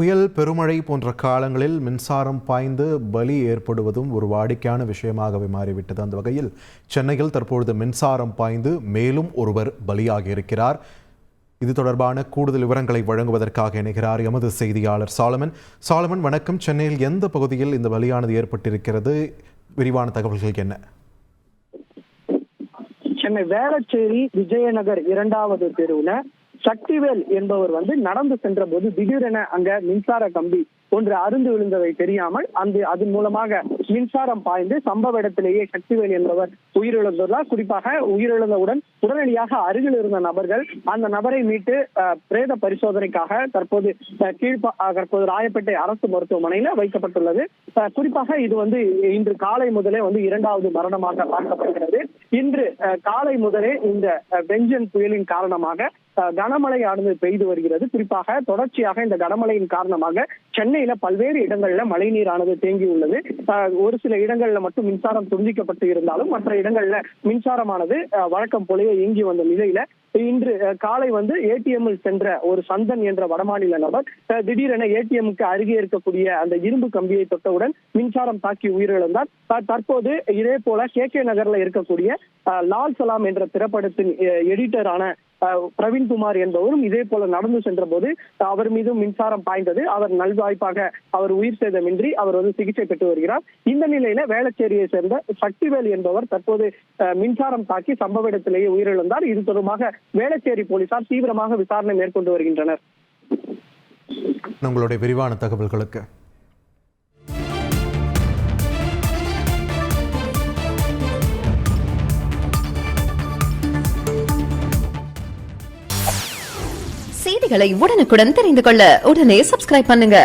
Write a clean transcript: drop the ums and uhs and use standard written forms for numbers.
புயல், பெருமழை போன்ற காலங்களில் மின்சாரம் பாய்ந்து பலி ஏற்படுவதும் ஒரு வாடிக்கையான விஷயமாகவே மாறிவிட்டது. அந்த வகையில் சென்னையில் தற்பொழுது மின்சாரம் பாய்ந்து மேலும் ஒருவர் பலியாகி இருக்கிறார். இது தொடர்பான கூடுதல் விவரங்களை வழங்குவதற்காக இணைகிறார் எமது செய்தியாளர் சாலமன். வணக்கம். சென்னையில் எந்த பகுதியில் இந்த பலியானது ஏற்பட்டிருக்கிறது? விரிவான தகவல்கள் என்ன? சென்னை வேளச்சேரி விஜயநகர் 2வது தெருவுல சக்திவேல் என்பவர் நடந்து சென்ற போது திடீரென அங்க மின்சார கம்பி ஒன்று அருந்து விழுந்ததை தெரியாமல் அதன் மூலமாக மின்சாரம் பாய்ந்து சம்பவ இடத்திலேயே சக்திவேல் என்பவர் உயிரிழந்துள்ளார். குறிப்பாக உயிரிழந்தவுடன் உடனடியாக அருகில் இருந்த நபர்கள் அந்த நபரை மீட்டு பிரேத பரிசோதனைக்காக தற்போது ராயப்பேட்டை அரசு மருத்துவமனையில வைக்கப்பட்டுள்ளது. குறிப்பாக இது இன்று காலை முதலே 2வது மரணமாக பார்க்கப்படுகிறது. இன்று காலை முதலே இந்த பெஞ்சன் புயலின் காரணமாக கனமழையானது பெய்து வருகிறது. குறிப்பாக தொடர்ச்சியாக இந்த கனமழையின் காரணமாக சென்னையில பல்வேறு இடங்கள்ல மழைநீரானது தேங்கியுள்ளது. ஒரு சில இடங்கள்ல மட்டும் மின்சாரம் துண்டிக்கப்பட்டு இருந்தாலும் மற்ற இடங்கள்ல மின்சாரமானது வழக்கம் போலவே இயங்கி வந்த நிலையில இன்று காலை ஏடிஎம்மில் சென்ற ஒரு சந்தன் என்ற வடமாநில நபர் திடீரென ஏடிஎம்முக்கு அருகே இருக்கக்கூடிய அந்த இரும்பு கம்பியை தொட்டவுடன் மின்சாரம் தாக்கி உயிரிழந்தார். தற்போது இதே போல கே நகர்ல இருக்கக்கூடிய லால் சலாம் என்ற திரைப்படத்தின் எடிட்டரான பிரவீன்குமார் என்பவரும் இதே போல நடந்து சென்ற போது அவர் மீதும் மின்சாரம் பாய்ந்தது. அவர் நல்வாய்ப்பாக அவர் உயிர் சேதமின்றி அவர் சிகிச்சை பெற்று வருகிறார். இந்த நிலையில வேளச்சேரியை சேர்ந்த சக்திவேல் என்பவர் தற்போது மின்சாரம் தாக்கி சம்பவ இடத்திலேயே உயிரிழந்தார். இது தொடர்பாக வேளச்சேரி போலீசார் தீவிரமாக விசாரணை மேற்கொண்டு வருகின்றனர். உங்களுடைய விரிவான தகவல்களுக்கு செய்திகளை உடனுக்குடன் தெரிந்து கொள்ள உடனே சப்ஸ்கிரைப் பண்ணுங்க.